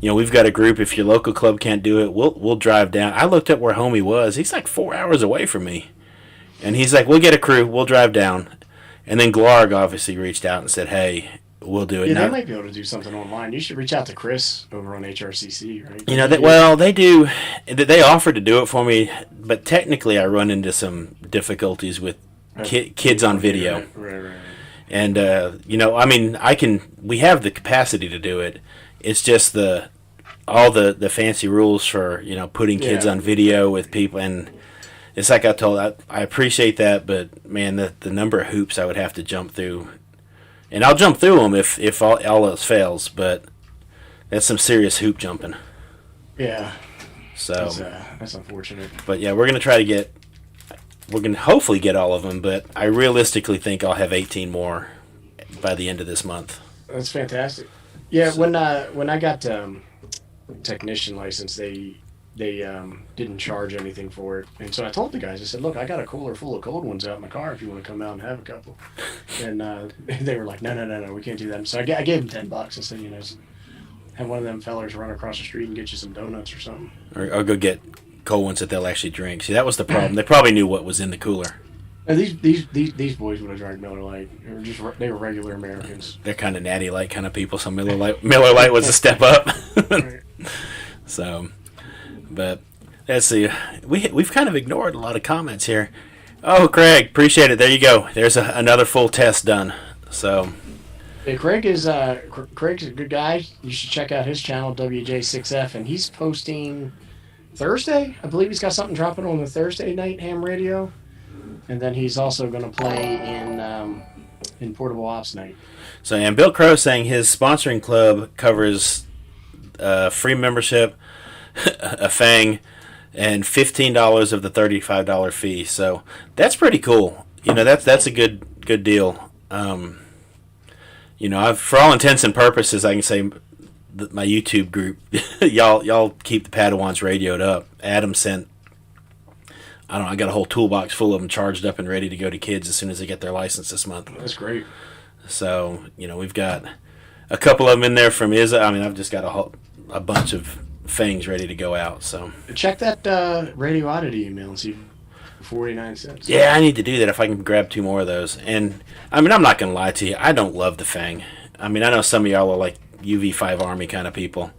we've got a group. If your local club can't do it, we'll drive down. I looked up where homie was. He's like 4 hours away from me. And he's like, we'll get a crew. We'll drive down. And then Glarg obviously reached out and said, hey, we'll do it. Yeah, they might be able to do something online. You should reach out to Chris over on HRCC, right? They do. They offered to do it for me, but technically I run into some difficulties with kids on video. Right. And, we have the capacity to do it. It's just all the fancy rules for, putting kids on video with people. And it's like I appreciate that, but, man, the number of hoops I would have to jump through. And I'll jump through them if all else fails, but that's some serious hoop jumping. Yeah. So that's unfortunate. But yeah, we're gonna hopefully get all of them, but I realistically think I'll have 18 more by the end of this month. That's fantastic. Yeah, so, when I got technician license, they they didn't charge anything for it. And so I told the guys, I said, look, I got a cooler full of cold ones out in my car if you want to come out and have a couple. And they were like, no, we can't do that. So I gave them $10. I said, have one of them fellers run across the street and get you some donuts or something. Or go get cold ones that they'll actually drink. See, that was the problem. They probably knew what was in the cooler. And these boys would have drank Miller Lite. They were regular Americans. They're kind of natty light kind of people. So Miller Lite was a step up. Right. So, but let's see. We've kind of ignored a lot of comments here. Oh, Craig, appreciate it. There you go. There's another full test done. So. Yeah, Craig's a good guy. You should check out his channel, WJ6F, and he's posting Thursday. I believe he's got something dropping on the Thursday night ham radio, and then he's also going to play in Portable Ops night. So, and Bill Crow saying his sponsoring club covers free membership, a FANG, and $15 of the $35 fee. So that's pretty cool. That's a good deal. For all intents and purposes, I can say that my YouTube group, y'all keep the Padawans radioed up. Adam sent, I got a whole toolbox full of them charged up and ready to go to kids as soon as they get their license this month. That's great. So, we've got a couple of them in there from ISA. I've just got a bunch of things ready to go out. So check that Radio Oddity email and see 49 cents. Yeah, I need to do that if I can grab 2 more of those. And, I'm not going to lie to you. I don't love the FANG. I know some of y'all are like UV5 Army kind of people.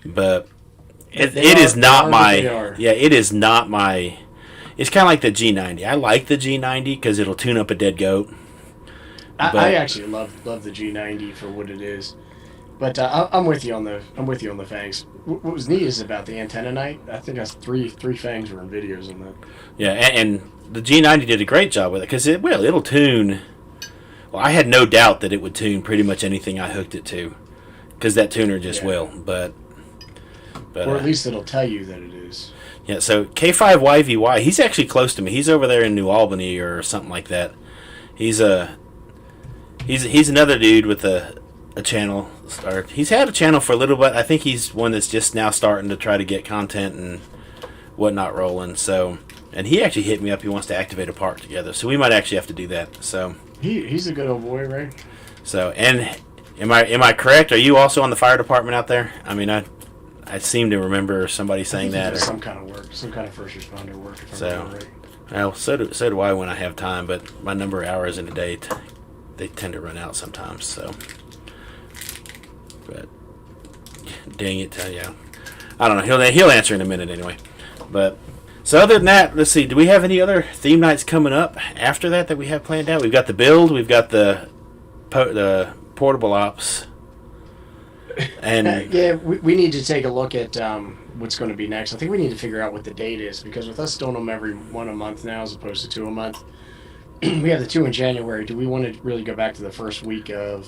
But it is not my... Yeah, it is not my... It's kind of like the G90. I like the G90 because it'll tune up a dead goat. I actually love the G90 for what it is. But I'm with you on the fangs. What was neat is about the antenna night. I think that's three fangs were in videos on that. Yeah, and the G90 did a great job with it because it'll tune. Well, I had no doubt that it would tune pretty much anything I hooked it to, because that tuner just will. But or at least it'll tell you that it is. Yeah. So K5YVY, he's actually close to me. He's over there in New Albany or something like that. He's another dude with a channel start. He's had a channel for a little bit. I think he's one that's just now starting to try to get content and whatnot rolling. So, and he actually hit me up. He wants to activate a park together. So we might actually have to do that. So he's a good old boy, right? So, and am I correct? Are you also on the fire department out there? I seem to remember somebody saying that. Or some kind of work, some kind of first responder work. If I remember right. Well, so do I when I have time. But my number of hours in a day, they tend to run out sometimes. So. But dang it, yeah. I don't know. He'll answer in a minute anyway. But so other than that, let's see. Do we have any other theme nights coming up after that we have planned out? We've got the build. We've got the portable ops. And yeah, we need to take a look at what's going to be next. I think we need to figure out what the date is, because with us doing them every one a month now as opposed to 2 a month, we have the 2 in January. Do we want to really go back to the first week of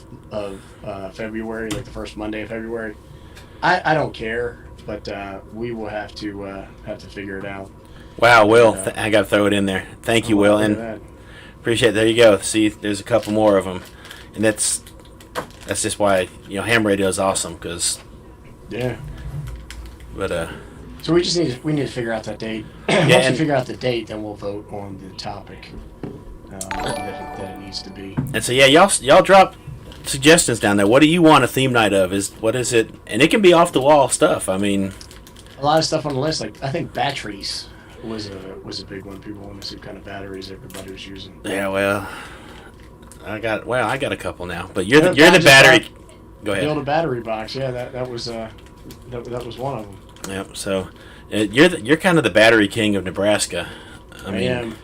February, like the first Monday of February? I don't care, but we will have to figure it out. Wow, Will, I got to throw it in there. Thank you, Will, and appreciate it. There you go. See, there's a couple more of them, and that's just why ham radio is awesome, because yeah. But so we need to figure out that date. Once we figure out the date, then we'll vote on the topic that it needs to be. And so yeah, y'all drop suggestions down there. What do you want a theme night of? What is it? And it can be off the wall stuff. A lot of stuff on the list. Like I think batteries was a big one. People want to see what kind of batteries everybody was using. Yeah, well, I got a couple now. But you're the battery. Go ahead. Build a battery box. Yeah, that was one of them. Yep. So you're kind of the battery king of Nebraska. I am.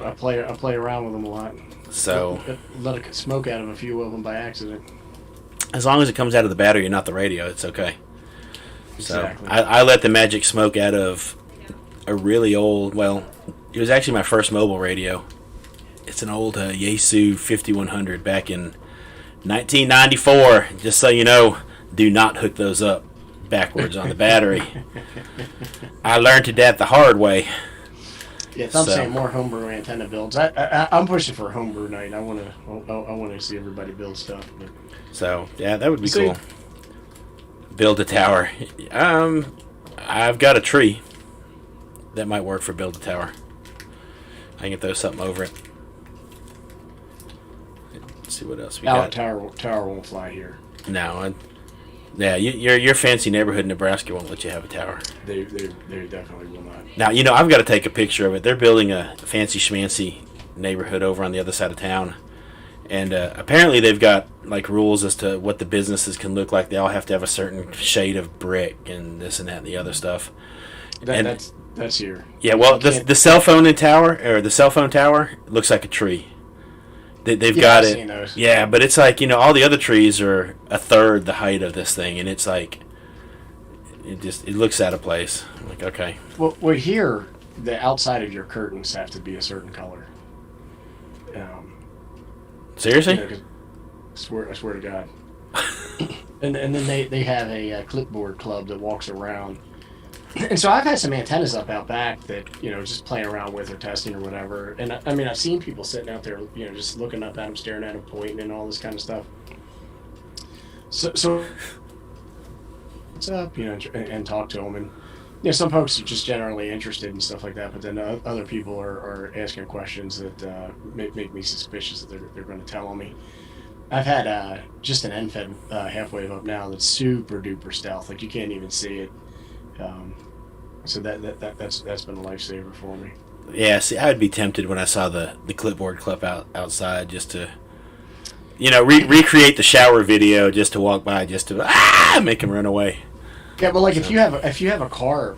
I play around with them a lot. So let smoke out of a few of them by accident. As long as it comes out of the battery and not the radio, it's okay. Exactly. So I let the magic smoke out of a really old. Well, it was actually my first mobile radio. It's an old Yaesu 5100 back in 1994. Just so you know, do not hook those up backwards on the battery. I learned that the hard way. Yeah, I'm saying more homebrew antenna builds. I'm pushing for a homebrew night. I want to see everybody build stuff. But. I've got a tree that might work for build a tower. I can throw something over it. Let's see what else we got. Tower won't fly here. No, yeah, your fancy neighborhood in Nebraska won't let you have a tower. They definitely will not. Now, I've got to take a picture of it. They're building a fancy schmancy neighborhood over on the other side of town. And apparently they've got like rules as to what the businesses can look like. They all have to have a certain shade of brick and this and that and the other stuff. That's here. Yeah, well, the cell phone tower looks like a tree. They've got it. Those. Yeah, but it's like, all the other trees are a third the height of this thing, and it's like it looks out of place. I'm like, okay. Well, here the outside of your curtains have to be a certain color. Seriously? I swear to God. and then they have a clipboard club that walks around. And so I've had some antennas up out back that, just playing around with or testing or whatever. And I mean, I've seen people sitting out there, just looking up at them, staring at them, pointing and all this kind of stuff. So what's up, and talk to them. And, some folks are just generally interested and stuff like that. But then other people are asking questions that make me suspicious that they're going to tell on me. I've had just an end fed half wave up now that's super duper stealth. Like you can't even see it. So that's been a lifesaver for me. Yeah, see, I'd be tempted when I saw the clipboard clip outside just to, recreate the shower video just to walk by, just to make him run away. Yeah, but like if you have a car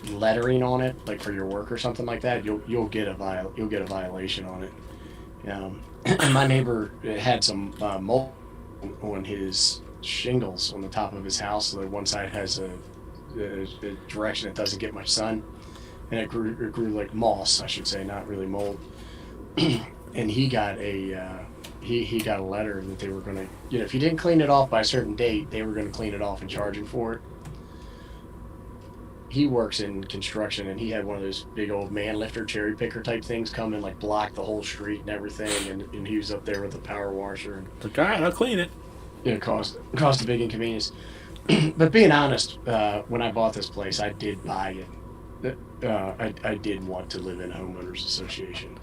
lettering on it, like for your work or something like that, you'll get a violation on it. And my neighbor had some mold on his shingles on the top of his house. So that one side has a direction that doesn't get much sun, and it grew like moss, I should say, not really mold. And he got he got a letter that they were going to, if you didn't clean it off by a certain date, they were going to clean it off and charge him for it. He works in construction, and he had one of those big old man lifter cherry picker type things come and like block the whole street and everything, and he was up there with a power washer. And it's like, all right, I'll clean it. It caused a big inconvenience. But being honest, when I bought this place, I did buy it. I did want to live in a homeowners association.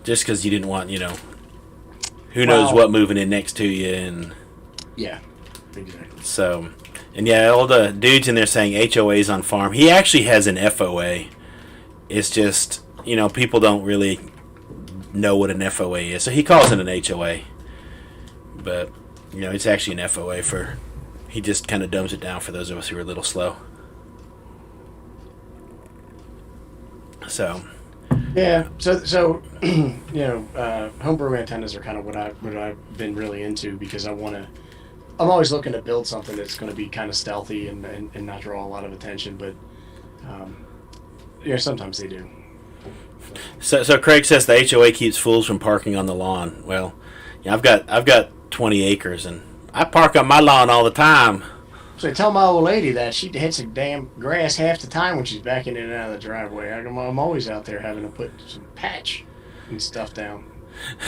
Just because you didn't want, who knows what moving in next to you. And yeah, exactly. So, and yeah, all the dudes in there saying HOA's on farm. He actually has an FOA. It's just, people don't really know what an FOA is. So he calls it an HOA. But, it's actually an FOA he just kind of dumbs it down for those of us who are a little slow. So. Yeah, so homebrew antennas are kind of what I've been really into, because I'm always looking to build something that's going to be kind of stealthy and not draw a lot of attention, but sometimes they do. So Craig says the HOA keeps fools from parking on the lawn. Well, I've got 20 acres and I park on my lawn all the time. So tell my old lady that she hits the damn grass half the time when she's backing in and out of the driveway. I'm always out there having to put some patch and stuff down.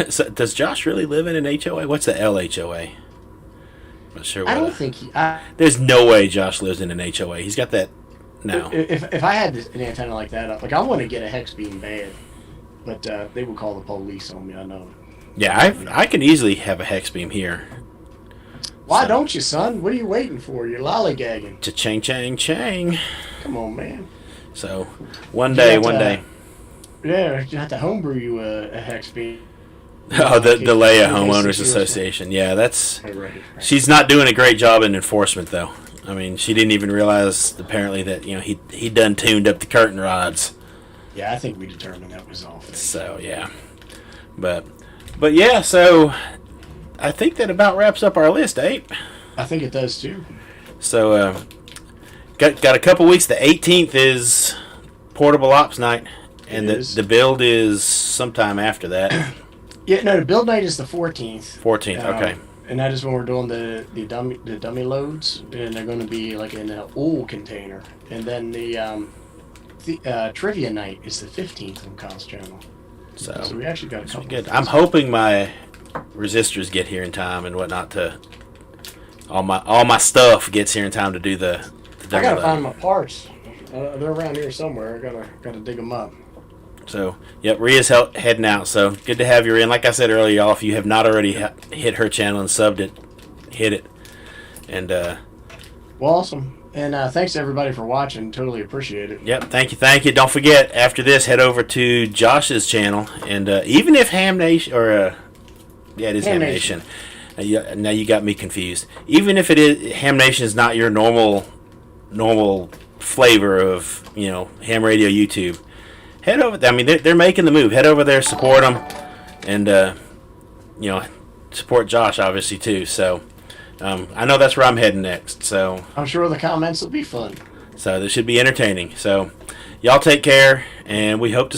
So does Josh really live in an HOA? What's the LHOA? Not sure. I don't think he. There's no way Josh lives in an HOA. He's got that. No. If I had an antenna like that up, I want to get a hex beam bad, but they would call the police on me. I know. Yeah, I can easily have a hex beam here. Why don't you, son? What are you waiting for? You're lollygagging. Cha-chang, chang, chang. Come on, man. So, one day. Yeah, you have to homebrew you a hex beam. Oh, the Leia Homeowners Association. Yeah, that's... Right. She's not doing a great job in enforcement, though. I mean, she didn't even realize, apparently, that, he done tuned up the curtain rods. Yeah, I think we determined that was all. So, yeah. But yeah, so... I think that about wraps up our list, Ape. I think it does too. So, got a couple weeks. The 18th is Portable Ops Night, and the build is sometime after that. Yeah, no, the build night is the 14th. 14th, okay. And that is when we're doing the dummy loads, and they're going to be like in an old container. And then the trivia night is the 15th on Kyle's channel. So we actually got a couple. Good. I'm hoping my resistors get here in time and whatnot to all my stuff gets here in time to do the I gotta find my parts. They're around here somewhere. I gotta dig them up. So, yep, Rhea's heading out. So, good to have you in. Like I said earlier, y'all, if you have not already hit her channel and subbed it, hit it. And, well, awesome. And thanks to everybody for watching. Totally appreciate it. Yep, thank you. Don't forget, after this, head over to Josh's channel. And even if Ham Nation, yeah, it is Ham Nation. Now you got me confused. Even if it is, Ham Nation is not your normal flavor of, ham radio YouTube. Head over there. I mean, they're making the move. Head over there, support them, and support Josh obviously too. So I know that's where I'm heading next. So I'm sure the comments will be fun. So this should be entertaining. So y'all take care, and we hope to